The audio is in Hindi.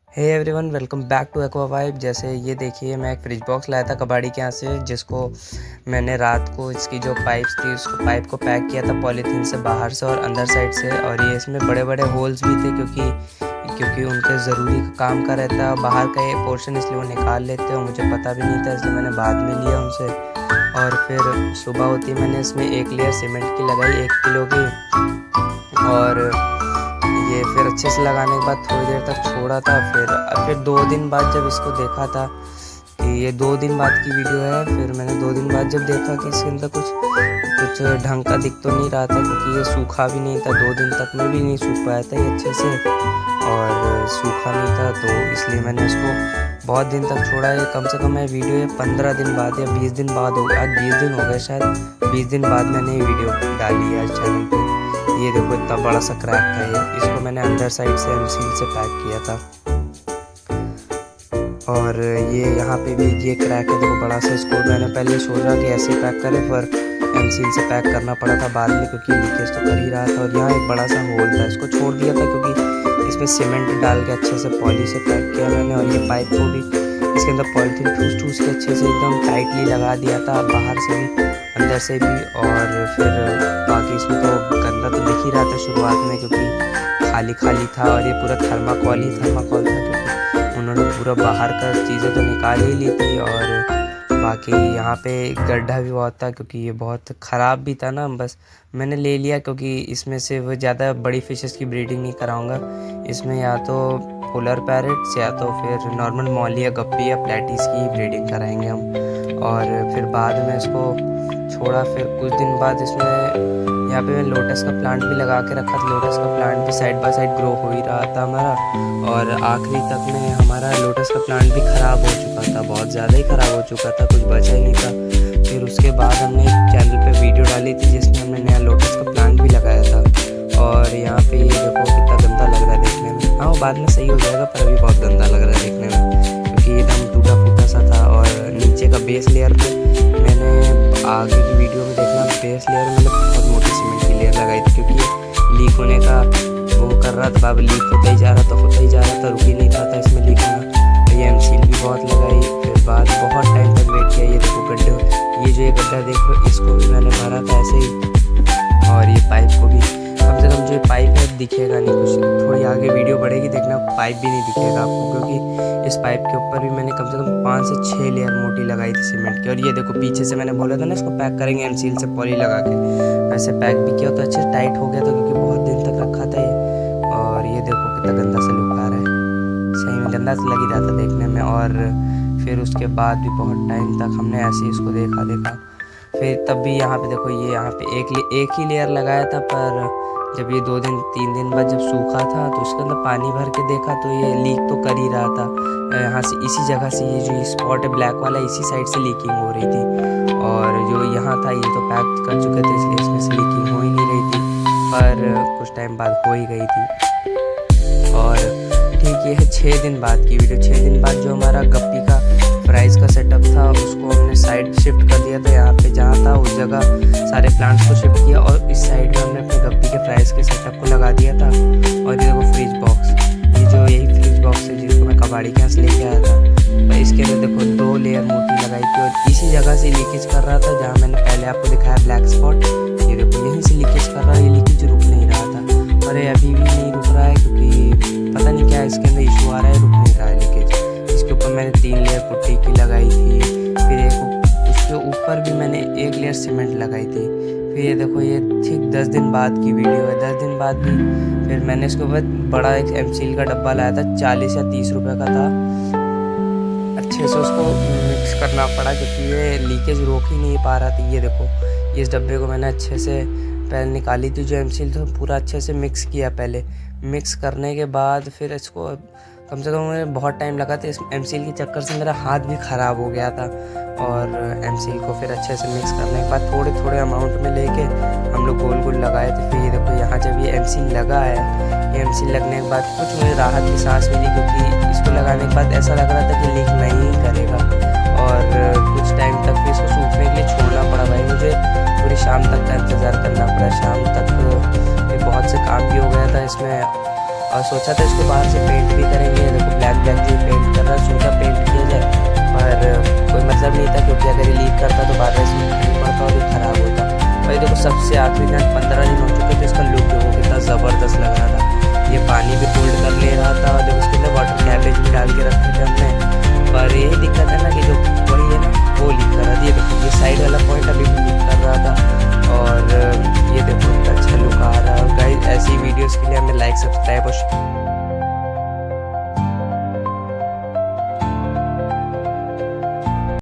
Hey everyone, welcome back to Aqua Vibe. जैसे ये देखिए, मैं एक फ्रिज बॉक्स लाया था कबाड़ी के यहाँ से, जिसको मैंने रात को इसकी जो पाइप्स थी उसको पाइप को पैक किया था पॉलीथीन से बाहर से और अंदर साइड से। और ये इसमें बड़े बड़े होल्स भी थे क्योंकि उनके ज़रूरी काम का रहता है बाहर का ये पोर्शन, इसलिए वो निकाल लेते हैं। मुझे पता भी नहीं था, इसलिए मैंने बाद में लिया उनसे। और फिर सुबह होती मैंने इसमें 1 लेयर सीमेंट की लगाई 1 किलो की, और ये फिर अच्छे से लगाने के बाद थोड़ी देर तक छोड़ा था। फिर 2 दिन बाद जब इसको देखा था कि ये 2 दिन बाद की वीडियो है, फिर मैंने 2 दिन बाद जब देखा कि इसके अंदर कुछ ढंग का दिख तो नहीं रहा था, क्योंकि ये सूखा भी नहीं था। 2 दिन तक में भी नहीं सूख पाया था ये अच्छे से, और सूखा नहीं था, तो इसलिए मैंने इसको बहुत दिन तक छोड़ा है। कम से कम ये वीडियो 15 दिन बाद या 20 दिन बाद हो गया, आज 20 दिन हो गए शायद। 20 दिन बाद मैंने ये वीडियो डाली है आज चैनल पे। ये देखो इतना बड़ा सा क्रैक था ये, इसको मैंने अंदर साइड से एमसील से पैक किया था। और ये यहाँ पे भी ये क्रैक है, देखो बड़ा सा। इसको मैंने पहले सोचा कि ऐसे पैक करें, पर एमसील से पैक करना पड़ा था बाद में, क्योंकि लीकेज तो कर ही रहा था। और यहाँ एक बड़ा सा होल था, इसको छोड़ दिया था क्योंकि इसमें सीमेंट डाल के अच्छे से पॉली से पैक किया मैंने। और ये पाइप को भी इसके अंदर पॉलीथीन ठूस के अच्छे से एकदम टाइटली लगा दिया था, बाहर से भी अंदर से भी। और फिर बाकी इसमें तो गंदा तो दिख ही रहा था शुरुआत में, क्योंकि खाली था। और ये पूरा थर्माकोल था, क्योंकि उन्होंने पूरा बाहर का चीज़ें तो निकाल ही ली थी। और बाकी यहाँ पे गड्ढा भी बहुत था, क्योंकि ये बहुत ख़राब भी था ना। बस मैंने ले लिया क्योंकि इसमें से वो ज़्यादा बड़ी फिशेस की ब्रीडिंग नहीं कराऊंगा। इसमें या तो पोलर पैरेट्स या तो फिर नॉर्मल मॉली या गप्पी या प्लेटीज की ब्रीडिंग कराएंगे हम। और फिर बाद में इसको छोड़ा। फिर कुछ दिन बाद इसमें यहाँ पे मैं लोटस का प्लांट भी लगा के रखा था। लोटस का प्लांट भी साइड बाय साइड ग्रो हो ही रहा था हमारा। और आखिरी तक में हमारा लोटस का प्लांट भी ख़राब हो चुका था, बहुत ज़्यादा ही ख़राब हो चुका था, कुछ बचा ही नहीं था। फिर उसके बाद हमने चैनल पे वीडियो डाली थी जिसमें हमने नया लोटस का प्लांट भी लगाया था। और यहाँ पे ये देखो कितना गंदा लग रहा है देखने में। हाँ, वो बाद में सही हो जाएगा, पर अभी बहुत गंदा लग रहा है देखने में, क्योंकि एकदम टूटा फूटा सा था। और नीचे का बेस लेयर पे मैंने आगे की वीडियो में देखना, बेस लेयर में मैंने बहुत मोटी सीमेंट की लेयर लगाई थी, क्योंकि लीक होने का वो कर रहा था। लीक होता ही जा रहा था, रुक ही नहीं रहा था इसमें लीक होना। ये एमसील भी बहुत लगाई। फिर बाद बहुत टाइम तक वेट किया। ये देखो गड्ढे, ये जो ये गड्ढा देख रहे हो, इसको भी मैंने भरा था ऐसे ही। और ये पाइप को भी कम से कम जो पाइप है दिखेगा नहीं, कुछ थोड़ी आगे वीडियो बढ़ेगी देखना, पाइप भी नहीं दिखेगा आपको, क्योंकि इस पाइप के ऊपर भी मैंने कम से कम 5 से 6 लेयर मोटी लगाई थी सीमेंट की। और ये देखो पीछे से मैंने बोला था ना इसको पैक करेंगे एमसील से पॉली लगा के, वैसे पैक भी किया तो अच्छे से टाइट हो गया था, क्योंकि बहुत दिन तक रखा था ये। और ये देखो कितना गंदा सा लुक आ रहा है, सही में गंदा सा लग ही रहा था देखने में। और फिर उसके बाद भी बहुत टाइम तक हमने ऐसे ही इसको देखा। फिर तब भी यहाँ पे देखो, ये यहाँ पे एक ही लेयर लगाया था, पर जब ये 2 दिन 3 दिन बाद जब सूखा था तो उसके अंदर पानी भर के देखा तो ये लीक तो कर ही रहा था। यहाँ से इसी जगह से ये जो स्पॉट है ब्लैक वाला, इसी साइड से लीकिंग हो रही थी। और जो यहाँ था ये तो पैक कर चुके थे, इसलिए इसमें से लीकिंग हो ही नहीं रही थी, पर कुछ टाइम बाद हो ही गई थी। और ठीक ये है 6 दिन बाद की वीडियो। 6 दिन बाद जो हमारा गप्पी का फ्राइज का सेटअप था उसको हमने साइड शिफ्ट कर दिया था। यहाँ पे जहाँ था उस जगह सारे प्लांट्स को शिफ्ट किया, और इस साइड में हमने अपने गप्पी के फ्राइज के सेटअप को लगा दिया था। और ये देखो फ्रिज बॉक्स, ये जो यही फ्रिज बॉक्स है जिसको मैं कबाड़ी के यहाँ से लेके आया था, तो इसके अंदर देखो 2 लेयर मोटी लगाई थी। और इसी जगह से लीकेज कर रहा था जहाँ मैंने पहले आपको दिखाया ब्लैक स्पॉट। ये देखो यहीं से लीकेज कर रहा है, ये लीकेज रुक नहीं रहा था, और ये अभी भी नहीं रुक रहा है, क्योंकि पता नहीं क्या इसके अंदर इशू आ रहा है, रुक नहीं रहा है लीकेज। इसके ऊपर मैंने 3 लेयर पुट्टी की लगाई थी, फिर उसके ऊपर भी मैंने 1 लेयर सीमेंट लगाई थी। फिर ये देखो ये ठीक 10 दिन बाद की वीडियो है। 10 दिन बाद भी फिर मैंने इसके ऊपर बड़ा एक एमसील का डब्बा लाया था, 40 या 30 रुपये का था। अच्छे से उसको मिक्स करना पड़ा, क्योंकि ये लीकेज रोक ही नहीं पा रहा था। ये देखो इस डब्बे को मैंने अच्छे से पहले निकाली थी जो एमसील था, पूरा अच्छे से मिक्स किया। पहले मिक्स करने के बाद फिर इसको कम से कम मुझे बहुत टाइम लगा था। इस एमसील के चक्कर से मेरा हाथ भी ख़राब हो गया था। और एमसील को फिर अच्छे से मिक्स करने के बाद थोड़े थोड़े अमाउंट में लेके हम लोग गोल गोल लगाए थे। फिर ये देखो यहाँ जब ये एमसील लगा है, ये एमसील लगने के बाद कुछ मुझे राहत की सांस मिली, क्योंकि इसको लगाने के बाद ऐसा लग रहा था कि लीक नहीं करेगा। और कुछ टाइम तक फिर इसको सूखने के लिए छोड़ना पड़ा भाई मुझे, पूरी शाम तक का इंतज़ार करना पड़ा। शाम तक बहुत से काम भी हो गया था इसमें, और सोचा था इसको बाहर से पेंट भी करेंगे। देखो ब्लैक सबसे आखिरी दिन 15 दिन हो चुके थे, इसका लुक देखो कितना ज़बरदस्त लग रहा था। ये पानी भी होल्ड कर ले रहा था, जब उसके अंदर वाटर कैबेज भी डाल के रखे थे हमने, पर यही दिक्कत है ना कि जो वही है ना वो लीक कर रहा था। ये देखो ये साइड वाला पॉइंट अभी भी लीक कर रहा था, और ये देखो इतना अच्छा लुक आ रहा है। और गाइस ऐसी वीडियोज़ के लिए हमें लाइक, सब्सक्राइब और